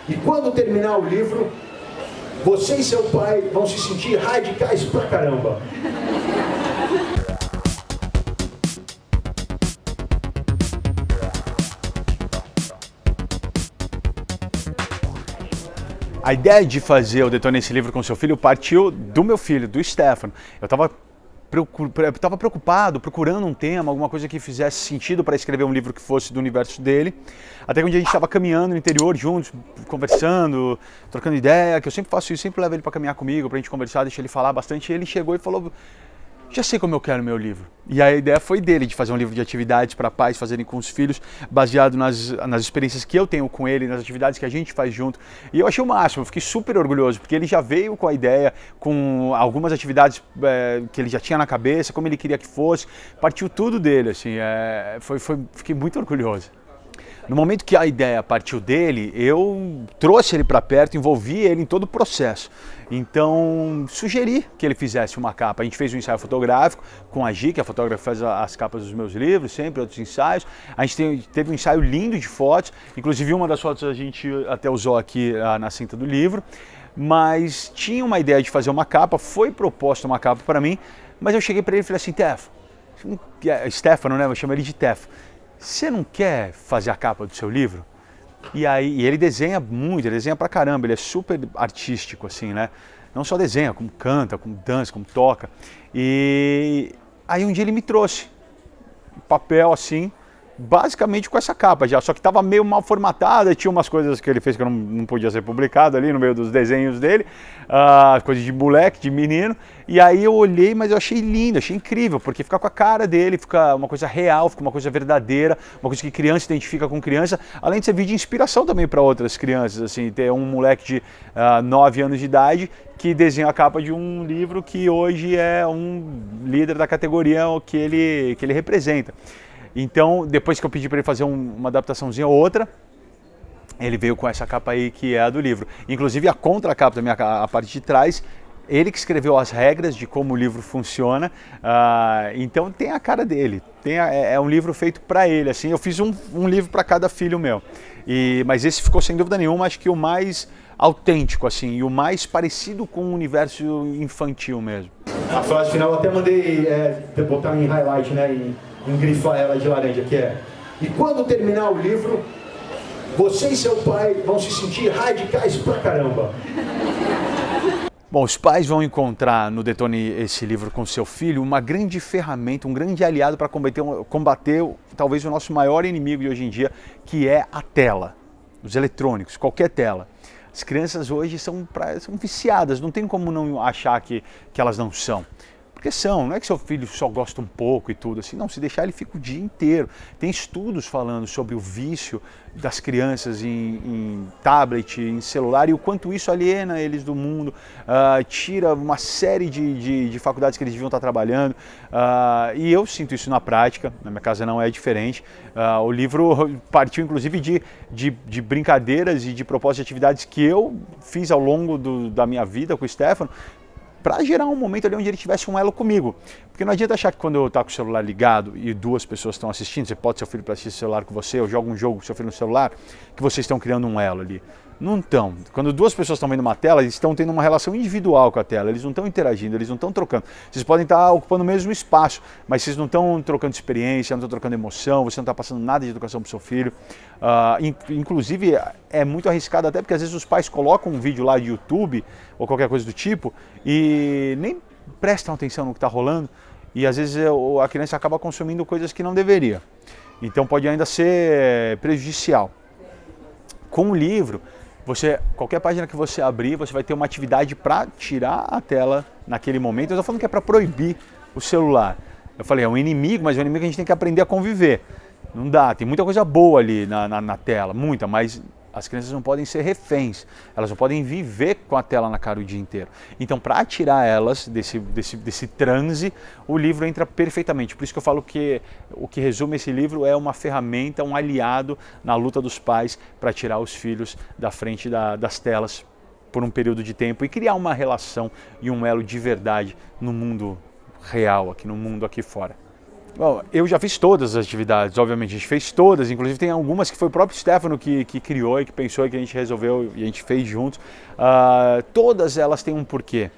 E quando terminar o livro, você e seu pai vão se sentir radicais pra caramba. A ideia de fazer o Detone esse livro com seu filho partiu do meu filho, do Stefano. Eu estava preocupado, procurando um tema, alguma coisa que fizesse sentido para escrever um livro que fosse do universo dele. Até que um dia a gente estava caminhando no interior juntos, conversando, trocando ideia, que eu sempre faço isso, sempre levo ele para caminhar comigo, para a gente conversar, deixar ele falar bastante. E ele chegou e falou: já sei como eu quero meu livro. E a ideia foi dele, de fazer um livro de atividades para pais fazerem com os filhos, baseado nas experiências que eu tenho com ele, nas atividades que a gente faz junto. E eu achei o máximo, eu fiquei super orgulhoso, porque ele já veio com a ideia, com algumas atividades que ele já tinha na cabeça, como ele queria que fosse, partiu tudo dele, assim, fiquei muito orgulhoso. No momento que a ideia partiu dele, eu trouxe ele para perto, envolvi ele em todo o processo. Então, sugeri que ele fizesse uma capa. A gente fez um ensaio fotográfico com a Gi, que é a fotógrafa que faz as capas dos meus livros, sempre outros ensaios. A gente teve um ensaio lindo de fotos, inclusive uma das fotos a gente até usou aqui na cinta do livro. Mas tinha uma ideia de fazer uma capa, foi proposta uma capa para mim, mas eu cheguei para ele e falei assim: Stefano, né? Eu chamo ele de Tefo. Você não quer fazer a capa do seu livro? E ele desenha muito, ele desenha pra caramba, ele é super artístico, assim, né? Não só desenha, como canta, como dança, como toca. E aí um dia ele me trouxe um papel assim, basicamente com essa capa já, só que estava meio mal formatada, tinha umas coisas que ele fez que não podia ser publicado ali no meio dos desenhos dele, coisas de moleque, de menino, e aí eu olhei, mas eu achei lindo, achei incrível, porque fica com a cara dele, fica uma coisa real, fica uma coisa verdadeira, uma coisa que criança identifica com criança, além de servir de inspiração também para outras crianças, assim, ter um moleque de 9 anos de idade que desenha a capa de um livro que hoje é um líder da categoria que ele representa. Então, depois que eu pedi para ele fazer uma adaptaçãozinha ou outra, ele veio com essa capa aí que é a do livro. Inclusive a contracapa da a parte de trás, ele que escreveu as regras de como o livro funciona, então tem a cara dele, é um livro feito para ele, assim, eu fiz um livro para cada filho meu, mas esse ficou sem dúvida nenhuma, acho que o mais autêntico, assim, e o mais parecido com o universo infantil mesmo. A frase final eu até mandei botar em highlight, né, em grifar ela de laranja, que é: e quando terminar o livro, você e seu pai vão se sentir radicais pra caramba. Bom, os pais vão encontrar no Detone esse livro com seu filho uma grande ferramenta, um grande aliado para combater talvez o nosso maior inimigo de hoje em dia, que é a tela, os eletrônicos, qualquer tela. As crianças hoje são viciadas, não tem como não achar que elas não são. Porque não é que seu filho só gosta um pouco e tudo assim, não, se deixar ele fica o dia inteiro. Tem estudos falando sobre o vício das crianças em tablet, em celular e o quanto isso aliena eles do mundo, tira uma série de faculdades que eles deviam estar trabalhando, e eu sinto isso na prática, na minha casa não é diferente. O livro partiu inclusive de brincadeiras e de propostas de atividades que eu fiz ao longo da minha vida com o Stefano, para gerar um momento ali onde ele tivesse um elo comigo. Porque não adianta achar que quando eu estou com o celular ligado e duas pessoas estão assistindo, você pode seu filho para assistir o celular com você, ou joga um jogo com seu filho no celular, que vocês estão criando um elo ali. Não estão. Quando duas pessoas estão vendo uma tela, eles estão tendo uma relação individual com a tela, eles não estão interagindo, eles não estão trocando. Vocês podem estar ocupando o mesmo espaço, mas vocês não estão trocando experiência, não estão trocando emoção, você não está passando nada de educação para o seu filho. Inclusive, é muito arriscado até porque às vezes os pais colocam um vídeo lá de YouTube ou qualquer coisa do tipo e nem prestam atenção no que está rolando e às vezes a criança acaba consumindo coisas que não deveria. Então pode ainda ser prejudicial. Com o livro, qualquer página que você abrir, você vai ter uma atividade para tirar a tela naquele momento. Eu estou falando que é para proibir o celular. Eu falei, é um inimigo, mas é um inimigo que a gente tem que aprender a conviver. Não dá, tem muita coisa boa ali na tela, muita, mas as crianças não podem ser reféns, elas não podem viver com a tela na cara o dia inteiro. Então, para tirar elas desse transe, o livro entra perfeitamente. Por isso que eu falo que o que resume esse livro é uma ferramenta, um aliado na luta dos pais para tirar os filhos da frente das telas por um período de tempo e criar uma relação e um elo de verdade no mundo real, no mundo aqui fora. Bom, eu já fiz todas as atividades, obviamente, a gente fez todas, inclusive tem algumas que foi o próprio Stefano que criou e que pensou e que a gente resolveu e a gente fez juntos. Todas elas têm um porquê.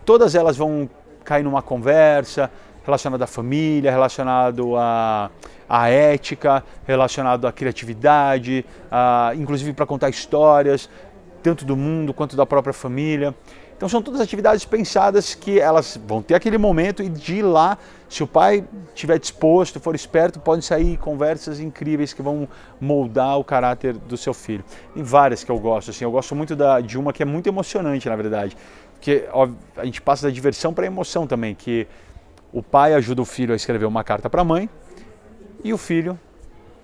Todas elas vão cair numa conversa relacionada à família, relacionado à ética, relacionado à criatividade, inclusive para contar histórias, tanto do mundo quanto da própria família. Então são todas atividades pensadas que elas vão ter aquele momento e de lá, se o pai estiver disposto, for esperto, podem sair conversas incríveis que vão moldar o caráter do seu filho. Tem várias que eu gosto, assim, eu gosto muito de uma que é muito emocionante, na verdade, porque a gente passa da diversão para a emoção também, que o pai ajuda o filho a escrever uma carta para a mãe e o filho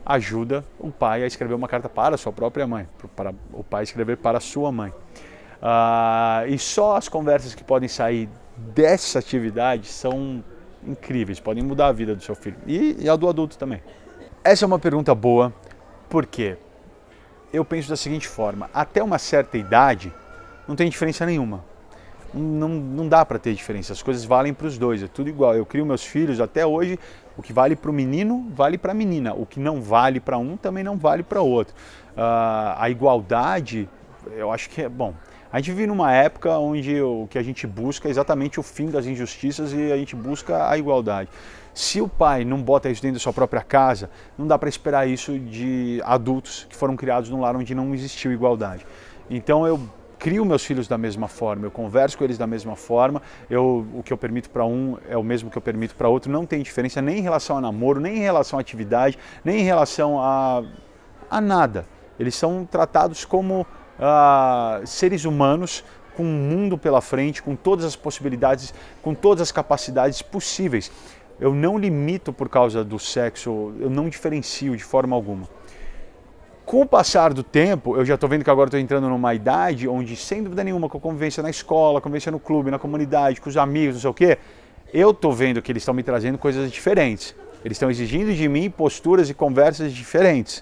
ajuda o pai a escrever uma carta para a sua própria mãe, para o pai escrever para a sua mãe. E só as conversas que podem sair dessa atividade são incríveis, podem mudar a vida do seu filho e a do adulto também. Essa é uma pergunta boa, porque eu penso da seguinte forma: até uma certa idade não tem diferença nenhuma. Não dá para ter diferença, as coisas valem para os dois, é tudo igual. Eu crio meus filhos até hoje, o que vale para o menino vale para a menina, o que não vale para um também não vale para o outro. A igualdade, eu acho que é bom. A gente vive numa época onde o que a gente busca é exatamente o fim das injustiças e a gente busca a igualdade. Se o pai não bota isso dentro da sua própria casa, não dá para esperar isso de adultos que foram criados num lar onde não existiu igualdade. Então eu crio meus filhos da mesma forma, eu converso com eles da mesma forma, o que eu permito para um é o mesmo que eu permito para outro, não tem diferença nem em relação a namoro, nem em relação à atividade, nem em relação a nada. Eles são tratados como seres humanos com um mundo pela frente, com todas as possibilidades, com todas as capacidades possíveis. Eu não limito por causa do sexo, eu não diferencio de forma alguma. Com o passar do tempo, eu já estou vendo que agora estou entrando numa idade onde, sem dúvida nenhuma, com a convivência na escola, convivência no clube, na comunidade, com os amigos, não sei o quê, eu estou vendo que eles estão me trazendo coisas diferentes. Eles estão exigindo de mim posturas e conversas diferentes.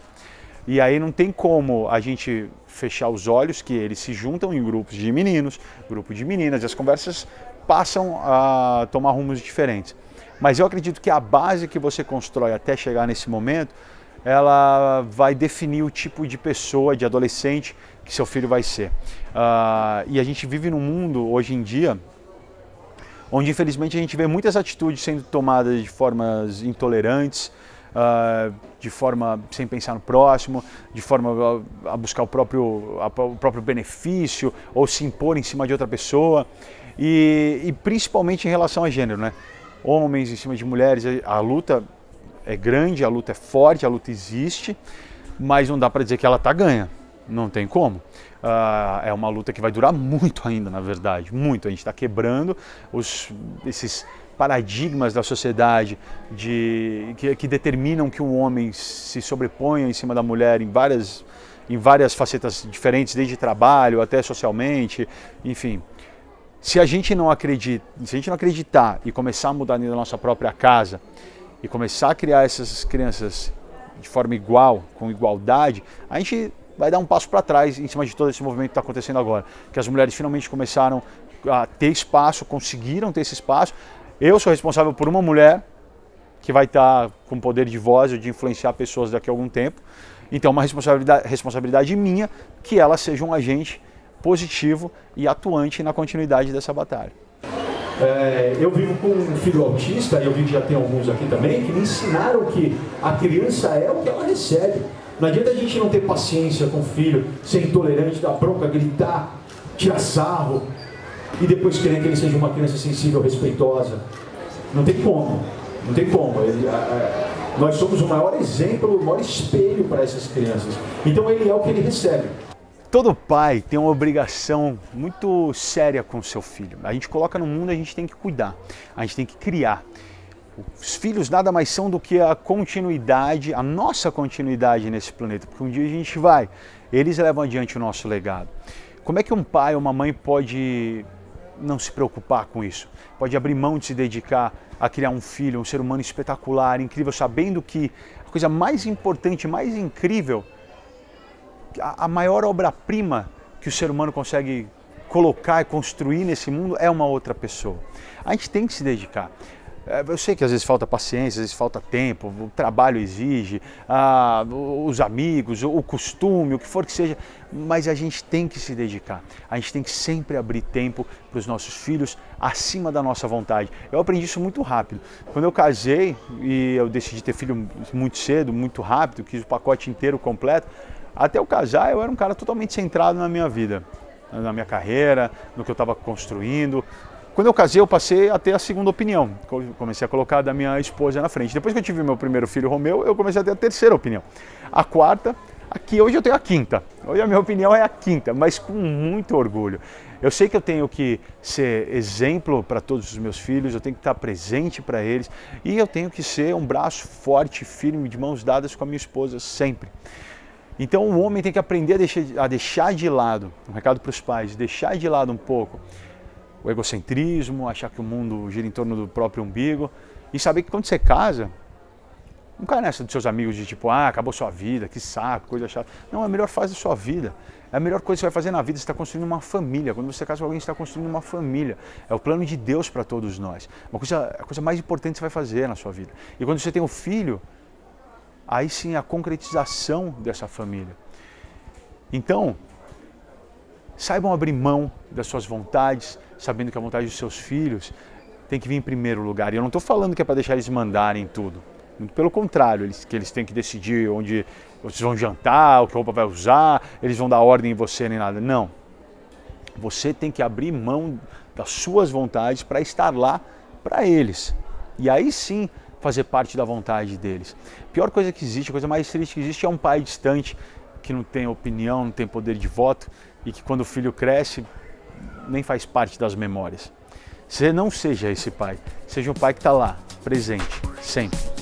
E aí não tem como a gente fechar os olhos que eles se juntam em grupos de meninos, grupo de meninas, e as conversas passam a tomar rumos diferentes. Mas eu acredito que a base que você constrói até chegar nesse momento, ela vai definir o tipo de pessoa, de adolescente que seu filho vai ser. E a gente vive num mundo, hoje em dia, onde infelizmente a gente vê muitas atitudes sendo tomadas de formas intolerantes, de forma sem pensar no próximo, de forma a buscar o próprio benefício ou se impor em cima de outra pessoa e principalmente em relação a gênero, né? Homens em cima de mulheres, a luta é grande, a luta é forte, a luta existe, mas não dá para dizer que ela está ganha, não tem como. É uma luta que vai durar muito ainda, na verdade, muito. A gente está quebrando esses paradigmas da sociedade que determinam que um homem se sobreponha em cima da mulher em várias facetas diferentes, desde trabalho até socialmente, enfim. Se a gente não acreditar e começar a mudar dentro da nossa própria casa e começar a criar essas crianças de forma igual, com igualdade, a gente vai dar um passo para trás em cima de todo esse movimento que está acontecendo agora. Que as mulheres finalmente começaram a ter espaço, conseguiram ter esse espaço. Eu sou responsável por uma mulher que vai estar com poder de voz ou de influenciar pessoas daqui a algum tempo. Então, uma responsabilidade minha que ela seja um agente positivo e atuante na continuidade dessa batalha. Eu vivo com um filho autista, e eu vi que já tem alguns aqui também, que me ensinaram que a criança é o que ela recebe. Não adianta a gente não ter paciência com o filho, ser intolerante, dar bronca, gritar, tirar sarro, e depois querer que ele seja uma criança sensível, respeitosa. Não tem como, não tem como. Nós somos o maior exemplo, o maior espelho para essas crianças. Então ele é o que ele recebe. Todo pai tem uma obrigação muito séria com o seu filho. A gente coloca no mundo, a gente tem que cuidar, a gente tem que criar. Os filhos nada mais são do que a continuidade, a nossa continuidade nesse planeta, porque um dia a gente vai, eles levam adiante o nosso legado. Como é que um pai ou uma mãe pode não se preocupar com isso? Pode abrir mão de se dedicar a criar um filho, um ser humano espetacular, incrível, sabendo que a coisa mais importante, mais incrível, a maior obra-prima que o ser humano consegue colocar e construir nesse mundo é uma outra pessoa. A gente tem que se dedicar. Eu sei que às vezes falta paciência, às vezes falta tempo, o trabalho exige, os amigos, o costume, o que for que seja, mas a gente tem que se dedicar. A gente tem que sempre abrir tempo para os nossos filhos acima da nossa vontade. Eu aprendi isso muito rápido. Quando eu casei e eu decidi ter filho muito cedo, muito rápido, quis o pacote inteiro completo, até eu casar eu era um cara totalmente centrado na minha vida, na minha carreira, no que eu estava construindo. Quando eu casei, eu passei a ter a segunda opinião. Comecei a colocar a da minha esposa na frente. Depois que eu tive meu primeiro filho, Romeu, eu comecei a ter a terceira opinião. A quarta, aqui hoje eu tenho a quinta. Hoje a minha opinião é a quinta, mas com muito orgulho. Eu sei que eu tenho que ser exemplo para todos os meus filhos, eu tenho que estar presente para eles e eu tenho que ser um braço forte, firme, de mãos dadas com a minha esposa sempre. Então o homem tem que aprender a deixar de lado, um recado para os pais, deixar de lado um pouco o egocentrismo, achar que o mundo gira em torno do próprio umbigo e saber que quando você casa, não cai nessa dos seus amigos de tipo, acabou sua vida, que saco, coisa chata. Não, é a melhor fase da sua vida. É a melhor coisa que você vai fazer na vida, você está construindo uma família. Quando você casa com alguém, você está construindo uma família. É o plano de Deus para todos nós. A coisa mais importante que você vai fazer na sua vida. E quando você tem um filho, aí sim a concretização dessa família. Então, saibam abrir mão das suas vontades, sabendo que a vontade dos seus filhos tem que vir em primeiro lugar. E eu não estou falando que é para deixar eles mandarem tudo. Muito pelo contrário, que eles têm que decidir onde vocês vão jantar, o que roupa vai usar, eles vão dar ordem em você nem nada. Não. Você tem que abrir mão das suas vontades para estar lá para eles. E aí sim fazer parte da vontade deles. A pior coisa que existe, a coisa mais triste que existe é um pai distante, que não tem opinião, não tem poder de voto e que quando o filho cresce nem faz parte das memórias. Você não seja esse pai, seja um pai que está lá, presente, sempre.